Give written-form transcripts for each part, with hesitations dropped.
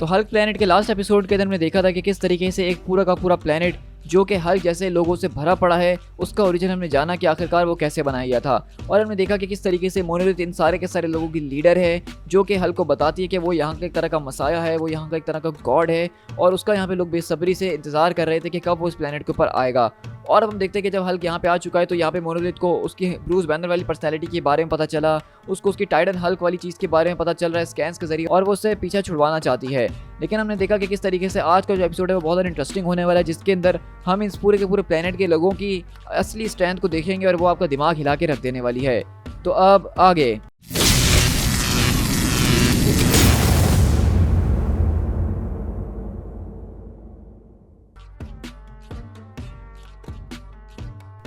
तो Hulk planet के last episode के अंदर हमने देखा था कि किस तरीके से एक पूरा का पूरा प्लेनेट जो कि हल्क जैसे लोगों से भरा पड़ा है, उसका ओरिजिन हमने जाना कि आखिरकार वो कैसे बनाया गया था। और हमने देखा कि किस तरीके से मोनोलिथ इन सारे के सारे लोगों की लीडर है, जो कि हल्क को बताती है कि वो यहाँ के एक तरह का मसाया है, वो यहाँ का एक तरह का गॉड है, और उसका यहाँ पे लोग बेसब्री से इंतजार कर रहे थे कि कब वो इस प्लेनेट के ऊपर आएगा। और अब हम देखते हैं कि जब हल्क यहाँ पे आ चुका है तो यहाँ पे मोनोलिथ को उसकी ब्रूस बैनर वाली पर्सनैलिटी के बारे में पता चला, उसको उसकी टाइटन हल्क वाली चीज़ के बारे में पता चल रहा है स्कैन्स के जरिए, और वो उससे पीछा छुड़वाना चाहती है। लेकिन हमने देखा कि किस तरीके से आज का जो एपिसोड है वो बहुत ज़्यादा इंटरेस्टिंग होने वाला है, जिसके अंदर हम इस पूरे के पूरे प्लेनेट के लोगों की असली स्ट्रेंथ को देखेंगे और वो आपका दिमाग हिला के रख देने वाली है। तो अब आगे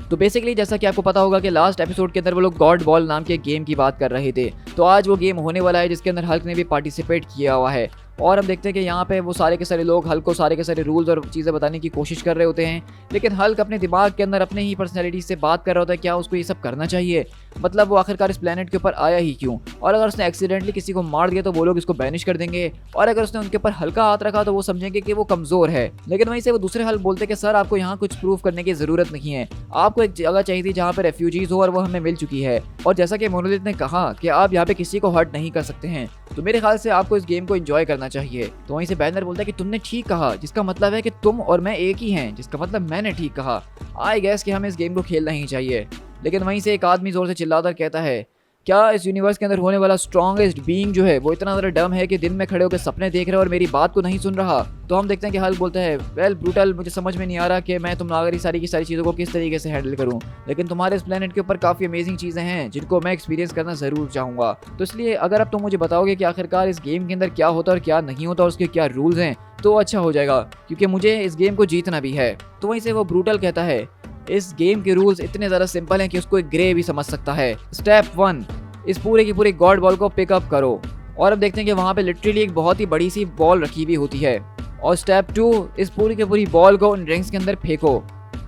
तो बेसिकली जैसा कि आपको पता होगा कि लास्ट एपिसोड के अंदर वो लोग गॉड बॉल नाम के गेम की बात कर रहे थे। तो आज वो गेम होने वाला है जिसके अंदर हल्क ने भी पार्टिसिपेट किया हुआ है। और हम देखते हैं कि यहाँ पे वो सारे के सारे लोग हल्क को सारे के सारे रूल्स और चीज़ें बताने की कोशिश कर रहे होते हैं, लेकिन हल्क अपने दिमाग के अंदर अपने ही पर्सनैलिटी से बात कर रहा होता है क्या उसको ये सब करना चाहिए, मतलब वो आखिरकार इस प्लेनेट के ऊपर आया ही क्यों, और अगर उसने एक्सीडेंटली किसी को मार दिया तो वो लोग इसको बैनिश कर देंगे, और अगर उसने उनके ऊपर हल्का हाथ रखा तो वो समझेंगे कि वो कमज़ोर है। लेकिन वहीं से वो दूसरे हल्क बोलते कि सर आपको यहाँ कुछ प्रूफ करने की ज़रूरत नहीं है, आपको एक जगह चाहिए थी जहाँ पर रेफ्यूजीज हो और वो हमें मिल चुकी है, और जैसा कि मोनोलिथ ने कहा कि आप यहाँ पे किसी को हर्ट नहीं कर सकते हैं, तो मेरे ख्याल से आपको इस गेम को एंजॉय करना चाहिए। तो वहीं से बैनर बोलता है कि तुमने ठीक कहा, जिसका मतलब है कि तुम और मैं एक ही हैं, जिसका मतलब मैंने ठीक कहा। आई गेस कि हमें इस गेम को खेलना ही चाहिए। लेकिन वहीं से एक आदमी जोर से चिल्लाकर कहता है क्या इस यूनिवर्स के अंदर होने वाला स्ट्रॉन्गेस्ट बीइंग जो है वो इतना ज़्यादा डम है कि दिन में खड़े होकर सपने देख रहा है और मेरी बात को नहीं सुन रहा। तो हम देखते हैं कि हल्क बोलता है वेल ब्रूटल, मुझे समझ में नहीं आ रहा कि मैं तुम नागरी सारी की सारी चीज़ों को किस तरीके से हैंडल करूं, लेकिन तुम्हारे इस प्लेनेट के ऊपर काफ़ी अमेजिंग चीज़ें हैं जिनको मैं एक्सपीरियंस करना ज़रूर चाहूँगा। तो इसलिए अगर अब तुम मुझे बताओगे कि आखिरकार इस गेम के अंदर क्या होता है और क्या नहीं होता और उसके क्या रूल्स हैं तो अच्छा हो जाएगा, क्योंकि मुझे इस गेम को जीतना भी है। तो वहीं से वो ब्रूटल कहता है इस गेम के रूल्स इतने ज़्यादा सिंपल हैं कि उसको एक ग्रे भी समझ सकता है। स्टेप 1, इस पूरे की पूरी गॉड बॉल को पिकअप करो, और अब देखते हैं कि वहाँ पे लिटरली एक बहुत ही बड़ी सी बॉल रखी हुई होती है। और स्टेप 2, इस पूरी की पूरी बॉल को उन रिंग्स के अंदर फेंको।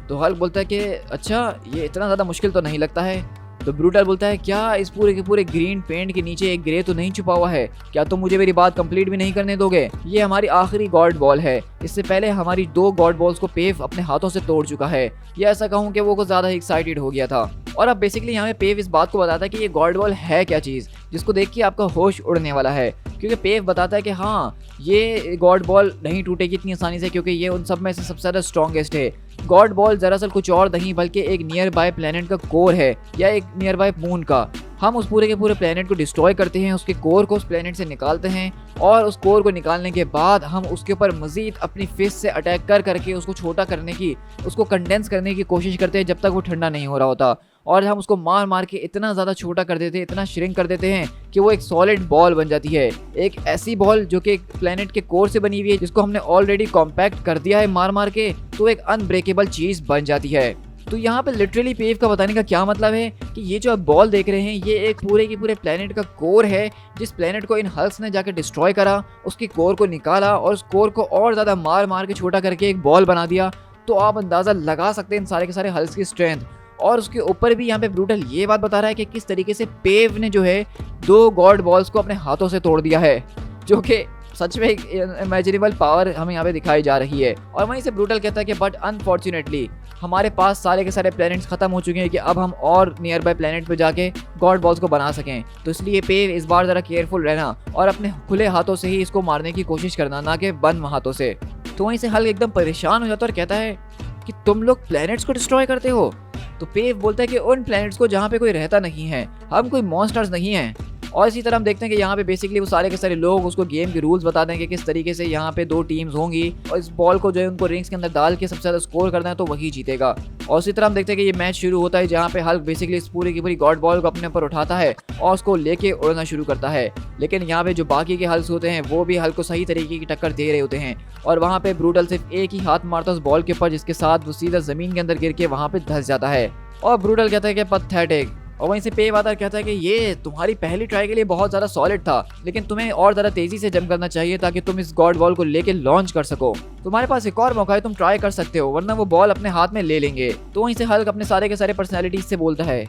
तो हल्क बोलता है कि अच्छा ये इतना ज़्यादा मुश्किल तो नहीं लगता है। तो ब्रूटल बोलता है क्या इस पूरे के पूरे ग्रीन पेंट के नीचे एक ग्रे तो नहीं छुपा हुआ है, क्या तुम मुझे मेरी बात कंप्लीट भी नहीं करने दोगे? ये हमारी आखिरी गॉड बॉल है, इससे पहले हमारी 2 गॉड बॉल्स को पेव अपने हाथों से तोड़ चुका है। या ऐसा कहूँ कि वो कुछ ज़्यादा एक्साइटेड हो गया था। और अब बेसिकली यहाँ पे पेव इस बात को बताता है कि ये गॉड बॉल है क्या चीज़ जिसको देख के आपका होश उड़ने वाला है, क्योंकि पेव बताता है कि हाँ ये गॉड बॉल नहीं टूटेगी इतनी आसानी से, क्योंकि ये उन सब में से सबसे ज़्यादा स्ट्रॉन्गेस्ट है। गॉड बॉल दरअसल कुछ और नहीं बल्कि एक नियर बाय प्लेनेट का कोर है, या एक नियर बाय मून का। हम उस पूरे के पूरे प्लेनेट को डिस्ट्रॉय करते हैं, उसके कोर को उस प्लेनेट से निकालते हैं, और उस कोर को निकालने के बाद हम उसके ऊपर मजीद अपनी फिस्ट से अटैक करके उसको छोटा करने की, उसको कंडेंस करने की कोशिश करते हैं जब तक वो ठंडा नहीं हो रहा होता। और हम उसको मार मार के इतना ज़्यादा छोटा कर देते हैं, इतना श्रिंक कर देते हैं कि वो एक सॉलिड बॉल बन जाती है। एक ऐसी बॉल जो कि एक प्लेनेट के कोर से बनी हुई है, जिसको हमने ऑलरेडी कॉम्पैक्ट कर दिया है मार मार के, तो एक अनब्रेकेबल चीज़ बन जाती है। तो यहाँ पे लिटरली पेव का बताने का क्या मतलब है कि ये जो आप बॉल देख रहे हैं ये एक पूरे के पूरे प्लेनेट का कोर है, जिस प्लेनेट को इन हल्क्स ने जाकर डिस्ट्रॉय करा, उसके कोर को निकाला और उस कोर को और ज़्यादा मार मार के छोटा करके एक बॉल बना दिया। तो आप अंदाज़ा लगा सकते हैं इन सारे के सारे हल्क्स की स्ट्रेंथ। और उसके ऊपर भी यहाँ पे ब्रूटल ये बात बता रहा है कि किस तरीके से पेव ने जो है 2 गॉड बॉल्स को अपने हाथों से तोड़ दिया है, जो कि सच में एक इमेजिनेबल पावर हमें यहाँ पे दिखाई जा रही है। और वहीं से ब्रूटल कहता है कि बट अनफॉर्चुनेटली हमारे पास सारे के सारे प्लैनेट्स खत्म हो चुके हैं कि अब हम और नियर बाय प्लैनेट पे जाके गॉड बॉल्स को बना सकें। तो इसलिए पेव इस बार ज़रा केयरफुल रहना और अपने खुले हाथों से ही इसको मारने की कोशिश करना, ना कि बंद हाथों से। तो वहीं से हल्क एकदम परेशान हो जाता है और कहता है कि तुम लोग प्लैनेट्स को डिस्ट्रॉय करते हो। तो पेव बोलता है कि उन प्लैनेट्स को जहाँ पे कोई रहता नहीं है, हम कोई मॉन्स्टर्स नहीं हैं। और इसी तरह हम देखते हैं कि यहाँ पे बेसिकली वो सारे के सारे लोग उसको गेम के रूल्स बता देंगे किस तरीके से यहाँ पे 2 टीम्स होंगी और इस बॉल को जो है उनको रिंग्स के अंदर डाल के सबसे ज़्यादा स्कोर करना है तो वही जीतेगा। और इसी तरह हम देखते हैं कि ये मैच शुरू होता है जहाँ पे हल्क बेसिकली इस पूरी की पूरी गॉड बॉल को अपने ऊपर उठाता है और उसको लेके उड़ना शुरू करता है। लेकिन यहाँ पे जो बाकी के हल्क्स होते हैं वो भी हल्क को सही तरीके की टक्कर दे रहे होते हैं और वहाँ पे ब्रूटल सिर्फ एक ही हाथ मारता है उस बॉल के ऊपर, जिसके साथ वो सीधा ज़मीन के अंदर गिर के वहाँ पे धंस जाता है। और ब्रूटल कहता है कि पैथेटिक। और वहीं से पेव आता कहता है कि ये तुम्हारी पहली ट्राई के लिए बहुत ज़्यादा सॉलिड था, लेकिन तुम्हें और ज़्यादा तेज़ी से जंप करना चाहिए ताकि तुम इस गॉड बॉल को लेके लॉन्च कर सको। तुम्हारे पास एक और मौका है, तुम ट्राई कर सकते हो, वरना वो बॉल अपने हाथ में ले लेंगे। तो वहीं से हल्क अपने सारे के सारे पर्सनैलिटीज से बोलता है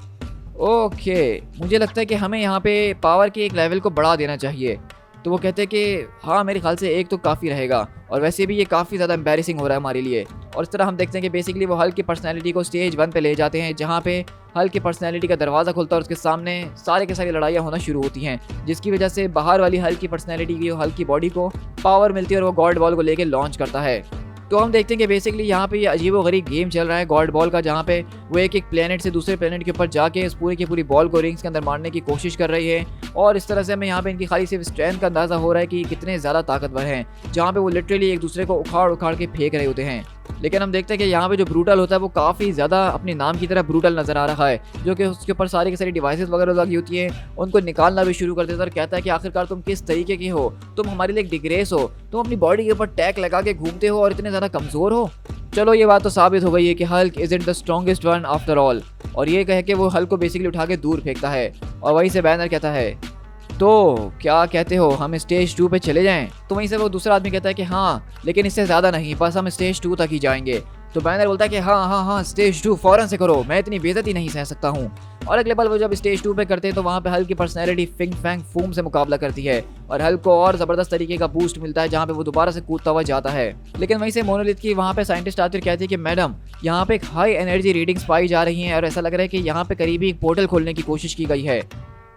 ओके, मुझे लगता है कि हमें यहाँ पे पावर के एक लेवल को बढ़ा देना चाहिए। तो वो कहते हैं कि हाँ मेरे ख्याल से एक तो काफ़ी रहेगा, और वैसे भी ये काफ़ी ज़्यादा एम्बैरेसिंग हो रहा है हमारे लिए। और इस तरह हम देखते हैं कि बेसिकली वो हल्क की पर्सनैलिटी को स्टेज 1 पे ले जाते हैं, जहाँ पे हल्क की पर्सनैलिटी का दरवाज़ा खुलता है और उसके सामने सारे के सारी लड़ाइयाँ होना शुरू होती हैं, जिसकी वजह से बाहर वाली हल्क की पर्सनैलिटी की हल्क की बॉडी को पावर मिलती है और वो गॉड बॉल को लेके लॉन्च करता है। तो हम देखते हैं कि बेसिकली यहाँ पे ये अजीबोगरीब गेम चल रहा है गॉड बॉल का, जहाँ पे वो एक प्लेनेट से दूसरे प्लेनेट के ऊपर जाके इस पूरी की पूरी बॉल को रिंग्स के अंदर मारने की कोशिश कर रही है। और इस तरह से हमें यहाँ पे इनकी खाली सिर्फ स्ट्रेंथ का अंदाजा हो रहा है कि कितने ज़्यादा ताकतवर हैं, जहाँ पे वो लिटरली एक दूसरे को उखाड़ उखाड़ के फेंक रहे होते हैं। लेकिन हम देखते हैं कि यहाँ पे जो ब्रूटल होता है वो काफ़ी ज़्यादा अपने नाम की तरह ब्रूटल नज़र आ रहा है, जो कि उसके ऊपर सारी की सारी डिवाइसेस वगैरह लगी होती हैं, उनको निकालना भी शुरू कर देता है और कहता है कि आखिरकार तुम किस तरीके की हो, तुम हमारे लिए एक डिग्रेस हो, तुम अपनी बॉडी के ऊपर टैग लगा के घूमते हो और इतने ज़्यादा कमज़ोर हो। चलो ये बात तो साबित हो गई है कि Hulk isn't the strongest one after all, और ये कह के वो हल्क को बेसिकली उठा के दूर फेंकता है। और वहीं से बैनर कहता है तो क्या कहते हो हम स्टेज 2 पे चले जाएं? तो वहीं से वो दूसरा आदमी कहता है कि हाँ लेकिन इससे ज़्यादा नहीं, बस हम स्टेज 2 तक ही जाएंगे। तो बैनर बोलता है कि हाँ हाँ हाँ स्टेज 2 फौरन से करो, मैं इतनी बेइज्जती नहीं सह सकता हूँ। और अगले पल वो जब स्टेज 2 पे करते हैं तो वहाँ पे हल्क की पर्सनैलिटी फिंग फैंग फूम से मुकाबला करती है और हल्क को और ज़बरदस्त तरीके का बूस्ट मिलता है, जहाँ पे वो दोबारा से कूदता हुआ जाता है। लेकिन वहीं से मोनोलिथ की वहाँ पे साइंटिस्ट आते और कहते हैं कि मैडम यहाँ पे एक हाई एनर्जी रीडिंग्स पाई जा रही हैं और ऐसा लग रहा है कि यहाँ पे करीबी एक पोर्टल खोलने की कोशिश की गई है।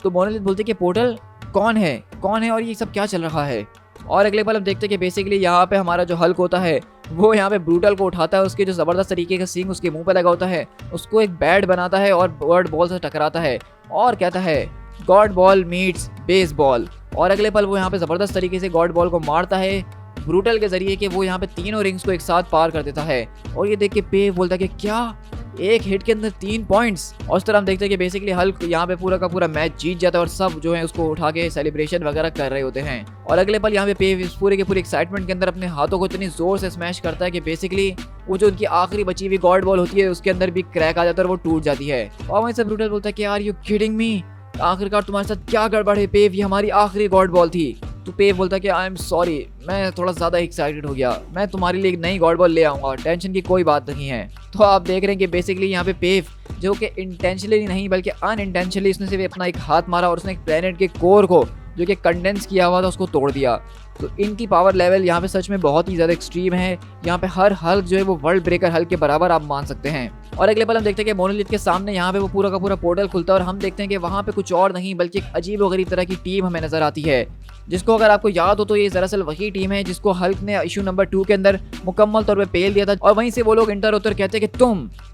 तो मोनोलिथ बोलते कि पोर्टल कौन है और ये सब क्या चल रहा है। और अगले पल हम देखते हैं कि बेसिकली यहाँ पे हमारा जो हल्क होता है वो यहाँ पे ब्रूटल को उठाता है, उसके जो ज़बरदस्त तरीके का सींग उसके मुंह पे लगा होता है उसको एक बैट बनाता है और गॉड बॉल से टकराता है और कहता है गॉड बॉल मीट्स बेसबॉल। और अगले पल वो यहाँ पे ज़बरदस्त तरीके से गॉड बॉल को मारता है ब्रूटल के जरिए कि वो यहाँ पे तीनों रिंग्स को एक साथ पार कर देता है। और ये देख के पेव बोलता है कि क्या एक हिट के अंदर 3 पॉइंट्स। और उस तरह हम देखते हैं कि बेसिकली हल्क यहाँ पे पूरा का पूरा मैच जीत जाता है और सब जो है उसको उठा के सेलिब्रेशन वगैरह कर रहे होते हैं। और अगले पल यहाँ पे पेव इस पूरे के पूरे एक्साइटमेंट के अंदर अपने हाथों को इतनी जोर से स्मैश करता है कि बेसिकली वो जो उनकी आखिरी बची हुई गॉड बॉल होती है उसके अंदर भी क्रैक आ जाता है और वो टूट जाती है। और वहीं से ब्रूटल बोलता है कि यार यू किडिंग मी, आखिरकार तुम्हारे साथ क्या गड़बड़ है पेव, ये हमारी आखिरी गॉड बॉल थी। तो पेव बोलता है कि आई एम सॉरी, मैं थोड़ा ज़्यादा एक्साइटेड हो गया, मैं तुम्हारे लिए एक नई गॉड बॉल ले आऊँगा, टेंशन की कोई बात नहीं है। तो आप देख रहे हैं कि बेसिकली यहाँ पे पेव जो कि इंटेंशनली नहीं बल्कि अनइंटेंशनली उसने सिर्फ अपना एक हाथ मारा और उसने एक प्लेनेट के कोर को जो कि कंडेंस किया हुआ था उसको तोड़ दिया। तो इनकी पावर लेवल यहाँ पे सच में बहुत ही ज़्यादा एक्सट्रीम है। यहाँ पे हर हल्क जो है वो वर्ल्ड ब्रेकर हल्क के बराबर आप मान सकते हैं। और अगले पल हम देखते हैं कि मोनोलिथ के सामने यहाँ पे वो पूरा का पूरा पोर्टल खुलता है और हम देखते हैं कि वहाँ पे कुछ और नहीं बल्कि एक अजीब व गरीब तरह की टीम हमें नजर आती है, जिसको अगर आपको याद हो तो ये दरअसल वही टीम है जिसको हल्क ने इशू नंबर 2 के अंदर मुकम्मल तौर पे पेल दिया था। और वहीं से वो लोग इंटर होते और कहते हैं कि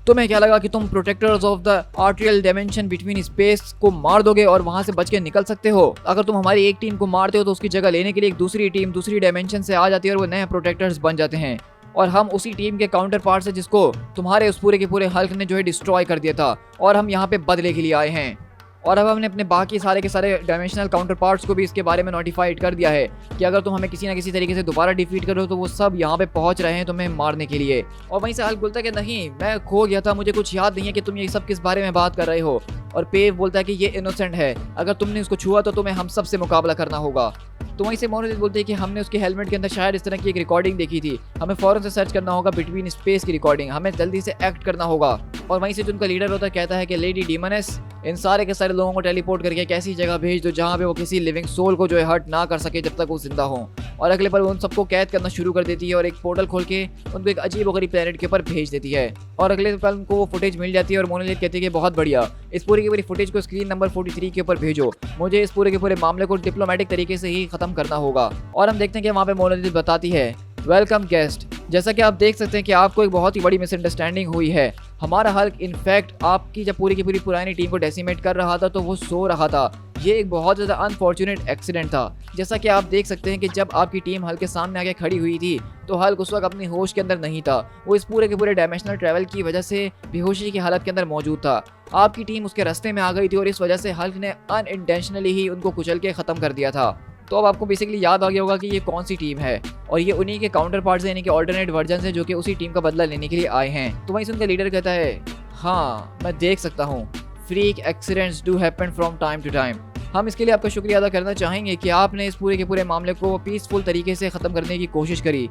तुम्हें क्या लगा कि तुम protectors of the आर्टियल dimension between space को मार दोगे और वहां से बच के निकल सकते हो। अगर तुम हमारी एक टीम को मारते हो तो उसकी जगह लेने के लिए एक दूसरी टीम दूसरी डायमेंशन से आ जाती है और वो नए प्रोटेक्टर्स बन जाते हैं और हम उसी टीम के काउंटर पार्ट है जिसको तुम्हारे उस पूरे के पूरे हल्क ने जो है डिस्ट्रॉय कर दिया था और हम यहाँ पे बदले के लिए आए हैं। और अब हमने अपने बाकी सारे के सारे डायमेंशनल काउंटर पार्ट्स को भी इसके बारे में नोटिफाइड कर दिया है कि अगर तुम हमें किसी ना किसी तरीके से दोबारा डिफीट करो तो वो सब यहाँ पे पहुंच रहे हैं तुम्हें मारने के लिए। और वहीं से हल्क बोलता है कि नहीं, मैं खो गया था, मुझे कुछ याद नहीं है कि तुम ये सब किस बारे में बात कर रहे हो। और पेव बोलता है कि ये इनोसेंट है, अगर तुमने उसको छुआ तो तुम्हें हम सब से मुकाबला करना होगा। तो वहीं से मोनोलिथ बोलते हैं कि हमने उसके हेलमेट के अंदर शायद इस तरह की एक रिकॉर्डिंग देखी थी, हमें फौरन से सर्च करना होगा बिटवीन स्पेस की रिकॉर्डिंग, हमें जल्दी से एक्ट करना होगा। और वहीं से जो उनका लीडर होता है कहता है कि लेडी डीमनेस, इन सारे के सारे लोगों को टेलीपोर्ट करके एक ऐसी जगह भेज दो जहाँ पे वो किसी लिविंग सोल को जो है हर्ट ना कर सके जब तक वो जिंदा हो। और अगले पल उन सबको कैद करना शुरू कर देती है और एक पोर्टल खोल के उनको एक अजीब वगैरह प्लेनेट के ऊपर भेज देती है। और अगले पल उनको वो फुटेज मिल जाती है और मोनोलिथ कहती है कि बहुत बढ़िया, इस पूरी की पूरी फुटेज को स्क्रीन नंबर 43 के ऊपर भेजो, मुझे इस पूरे के पूरे मामले को डिप्लोमेटिक तरीके से ही खत्म करना होगा। और हम देखते हैं कि वहाँ पे मोनोलिथ बताती है वेलकम गेस्ट, जैसा कि आप देख सकते हैं कि आपको एक बहुत ही बड़ी मिसअंडरस्टैंडिंग हुई है। हमारा हल्क इनफैक्ट आपकी जब पूरी की पूरी पुरानी टीम को डेसिमेट कर रहा था तो वो सो रहा था, ये एक बहुत ज़्यादा अनफॉर्चुनेट एक्सीडेंट था। जैसा कि आप देख सकते हैं कि जब आपकी टीम हल्क के सामने आके खड़ी हुई थी तो हल्क उस वक्त अपनी होश के अंदर नहीं था, वो इस पूरे के पूरे डायमेंशनल ट्रैवल की वजह से बेहोशी की हालत के अंदर मौजूद था। आपकी टीम उसके रास्ते में आ गई थी और इस वजह से हल्क ने अनइंटेंशनली ही उनको कुचल के ख़त्म कर दिया था। तो अब आपको बेसिकली याद आ गया होगा कि ये कौन सी टीम है और ये उन्हीं के काउंटर पार्ट्स हैं, यानी कि ऑल्टरनेट वर्जन है जो कि उसी टीम का बदला लेने के लिए आए हैं। तो वहीं से उनका लीडर कहता है हाँ मैं देख सकता हूँ, freak accidents do happen from time to time. हम इसके लिए आपका शुक्रिया अदा करना चाहेंगे कि आपने इस पूरे के पूरे मामले को पीसफुल तरीके से ख़त्म करने की कोशिश करी।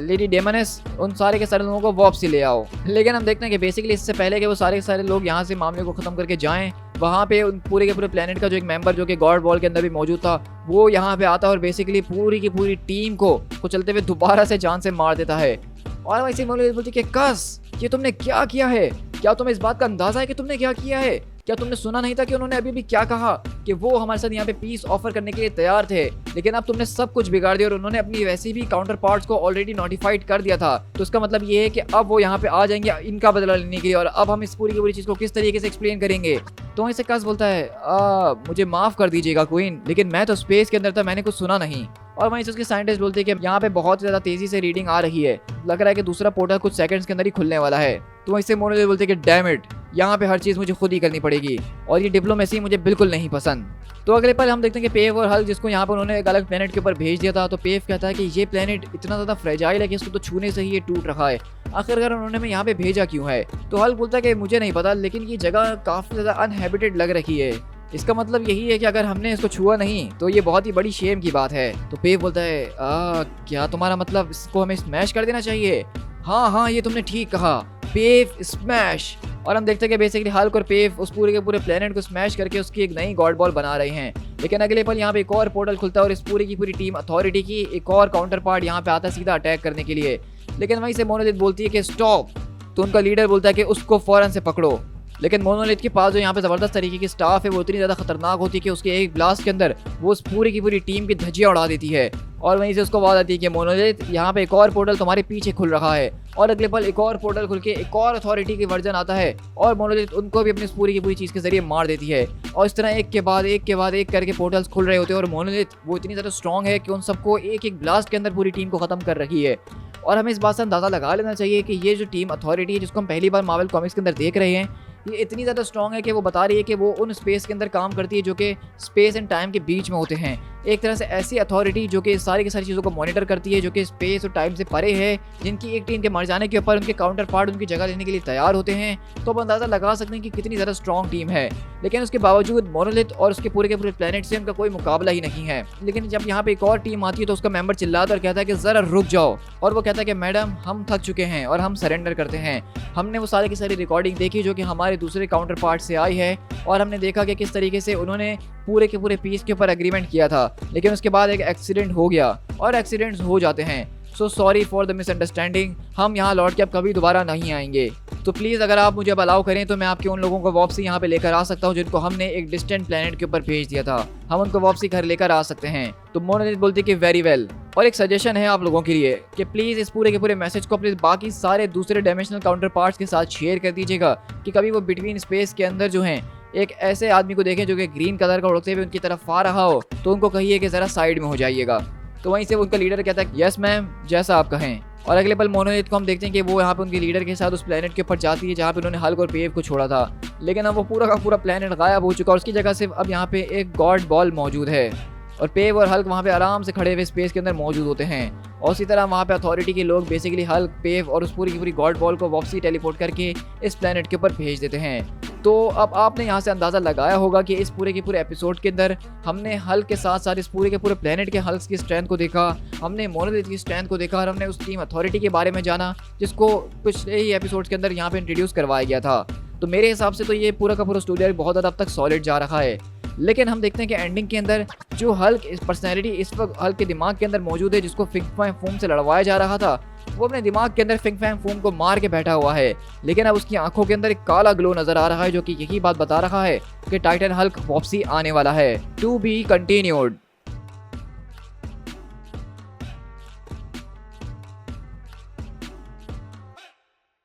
लेडी डेमनेस, उन सारे के सारे लोगों को वापसी ले आओ। लेकिन हम देखते हैं कि बेसिकली इससे पहले कि वो सारे के सारे लोग यहाँ से मामले को ख़त्म करके जाएं, वहाँ पे उन पूरे के पूरे प्लेनेट का जो एक मेंबर जो कि गॉड बॉल के अंदर भी मौजूद था वो यहाँ पे आता है और बेसिकली पूरी की पूरी टीम को चलते हुए दोबारा से जान से मार देता है। और वैसे बोलती कि कस ये तुमने क्या किया है, क्या तुम्हें इस बात का अंदाजा है कि तुमने क्या किया है? क्या तुमने सुना नहीं था कि उन्होंने अभी भी क्या कहा कि वो हमारे साथ यहाँ पे पीस ऑफर करने के लिए तैयार थे, लेकिन अब तुमने सब कुछ बिगाड़ दिया और उन्होंने अपनी वैसे भी काउंटर पार्ट्स को ऑलरेडी नोटिफाइड कर दिया था। तो इसका मतलब ये है कि अब वो यहाँ पे आ जाएंगे इनका बदला लेने के लिए और अब हम इस पूरी की पूरी चीज को किस तरीके से एक्सप्लेन करेंगे। तो वहीं से कस बोलता है मुझे माफ कर दीजिएगा क्वीन, लेकिन मैं तो स्पेस के अंदर था, मैंने कुछ सुना नहीं। और वहीं से उसके साइंटिस्ट बोलते हैं कि यहाँ पे बहुत ज्यादा तेजी से रीडिंग आ रही है, लग रहा है कि दूसरा पोर्टल कुछ सेकंड्स के अंदर ही खुलने वाला है। तो वहीं से मोनोलिथ बोलते हैं कि डैम इट, यहाँ पे हर चीज मुझे खुद ही करनी पड़ेगी और ये डिप्लोमेसी मुझे बिल्कुल नहीं पसंद। तो अगले पल हम देखते हैं कि पेव और हल्क जिसको यहाँ पर उन्होंने एक अलग प्लेनेट के ऊपर भेज दिया था, तो पेव कहता है कि ये प्लेनेट इतना ज्यादा फ्रेजाइल है कि इसको तो छूने से ही ये टूट रहा है, आखिरकार उन्होंने हमें यहाँ पे भेजा क्यों है? तो हल्क बोलता है कि मुझे नहीं पता, लेकिन ये जगह काफी ज्यादा अनहैबिटेड लग रही है, इसका मतलब यही है कि अगर हमने इसको छुआ नहीं तो ये बहुत ही बड़ी शेम की बात है। तो पेव बोलता है क्या तुम्हारा मतलब इसको हमें स्मैश कर देना चाहिए? हाँ ये तुमने ठीक कहा, पेव स्मैश। और हम देखते हैं कि बेसिकली हल्क और पेव उस पूरे के पूरे प्लेनेट को स्मैश करके उसकी एक नई गॉड बॉल बना रहे हैं। लेकिन अगले पल यहाँ पे एक और पोर्टल खुलता है और इस पूरी की पूरी टीम अथॉरिटी की एक और काउंटर पार्ट यहाँ पे आता है सीधा अटैक करने के लिए। लेकिन वहीं से मोनोलिथ बोलती है कि स्टॉप, तो उनका लीडर बोलता है कि उसको फौरन से पकड़ो। लेकिन मोनोलिथ के पास जो यहाँ पे जबरदस्त तरीके की स्टाफ है वो इतनी ज्यादा खतरनाक होती है कि उसके एक ब्लास्ट के अंदर वो उस पूरी की पूरी टीम की धज्जियां उड़ा देती है। और वहीं से उसको बात आती है कि मोनोलिथ यहाँ पे एक और पोर्टल तुम्हारे पीछे खुल रहा है। और अगले पल एक और पोर्टल खुल के एक और अथॉरिटी की वर्जन आता है और मोनोलिथ उनको भी अपनी पूरी की पूरी चीज के जरिए मार देती है। और इस तरह एक के बाद एक करके पोर्टल्स खुल रहे होते हैं और मोनोलिथ वो इतनी ज्यादा स्ट्रॉन्ग है कि उन सबको एक एक ब्लास्ट के अंदर पूरी टीम को खत्म कर रही है। और हमें इस बात से अंदाजा लगा लेना चाहिए कि ये जो टीम अथॉरिटी है जिसको हम पहली बार मार्वल कॉमिक्स के अंदर देख रहे हैं, ये इतनी ज़्यादा स्ट्रॉन्ग है कि वो बता रही है कि वो उन स्पेस के अंदर काम करती है जो कि स्पेस एंड टाइम के बीच में होते हैं। एक तरह से ऐसी अथॉरिटी जो कि सारी की सारी चीज़ों को मॉनिटर करती है, जो कि स्पेस और टाइम से परे है, जिनकी एक टीम के मर जाने के ऊपर उनके काउंटर पार्ट उनकी जगह लेने के लिए तैयार होते हैं। तो अब अंदाज़ा लगा सकते हैं कि कितनी ज़्यादा स्ट्रॉन्ग टीम है। लेकिन उसके बावजूद मोनोलिथ और उसके पूरे के पूरे प्लेनेट से उनका कोई मुकाबला ही नहीं है। लेकिन जब यहाँ पे एक और टीम आती है तो उसका मेंबर चिल्लाता और कहता है कि ज़रा रुक जाओ। और वो कहता है कि मैडम हम थक चुके हैं और हम सरेंडर करते हैं। हमने वो सारी की सारी रिकॉर्डिंग देखी जो कि हमारे दूसरे काउंटर पार्ट से आई है और हमने देखा कि किस तरीके से उन्होंने पूरे के पूरे पीस के ऊपर एग्रीमेंट किया था, लेकिन उसके बाद एक एक्सीडेंट हो गया और एक्सीडेंट्स हो जाते हैं। So sorry for the misunderstanding, हम यहाँ लौट के अब कभी दोबारा नहीं आएंगे। तो प्लीज़ अगर आप मुझे अब अलाउ करें तो मैं आपके उन लोगों को वापसी यहाँ पे लेकर आ सकता हूँ जिनको हमने एक डिस्टेंट प्लेनेट के ऊपर भेज दिया था, हम उनको वापसी घर लेकर आ सकते हैं। तो मोनोलिथ बोलती है कि वेरी वेल। और एक सजेशन है आप लोगों के लिए कि प्लीज़ इस पूरे के पूरे मैसेज को अपने बाकी सारे दूसरे डायमेंशनल काउंटर पार्ट्स के साथ शेयर कर दीजिएगा कि कभी वो बिटवीन स्पेस के अंदर जो हैं एक ऐसे आदमी को देखें जो कि ग्रीन कलर का उड़ते हुए उनकी तरफ आ रहा हो, तो उनको कहिए कि ज़रा साइड में हो जाइएगा। तो वहीं से उनका लीडर कहता है यस मैम, जैसा आप कहें। और अगले पल मोनोलिथ को हम देखते हैं कि वो यहाँ पे उनके लीडर के साथ उस प्लेनेट के ऊपर जाती है जहाँ पे उन्होंने हल्क और पेव को छोड़ा था। लेकिन अब वो पूरा का पूरा प्लेनेट गायब हो चुका और उसकी जगह सिर्फ अब यहाँ पे एक गॉड बॉल मौजूद है और पेव और हल्क वहाँ पे आराम से खड़े हुए स्पेस के अंदर मौजूद होते हैं। और इसी तरह वहाँ पे अथॉरिटी के लोग बेसिकली हल्क, पेव और उस पूरी की पूरी गॉड बॉल को वापसी टेलीपोर्ट करके इस प्लेनेट के ऊपर भेज देते हैं। तो अब आपने यहाँ से अंदाज़ा लगाया होगा कि इस पूरे के पूरे एपिसोड के अंदर हमने हल्क के साथ साथ इस पूरे के पूरे प्लेनेट के हल्क की स्ट्रेंथ को देखा, हमने मोनोलिथ की स्ट्रेंथ को देखा और हमने उस टीम अथॉरिटी के बारे में जाना जिसको पिछले ही एपिसोड के अंदर यहाँ पे इंट्रोड्यूस करवाया गया था। तो मेरे हिसाब से तो ये पूरा का पूरा स्टोरी बहुत ज़्यादा अब तक सॉलिड जा रहा है। लेकिन हम देखते हैं कि एंडिंग के अंदर जो हल्क इस पर्सनैलिटी इस वक्त हल्क के दिमाग के अंदर मौजूद है जिसको फिंग फैंग फूम से लड़वाया जा रहा था, वो अपने दिमाग के अंदर फिंग फैंग फूम को मार के बैठा हुआ है। लेकिन अब उसकी आंखों के अंदर एक काला ग्लो नजर आ रहा है जो कि यही बात बता रहा है कि टाइटन हल्क वापसी आने वाला है। To be continued.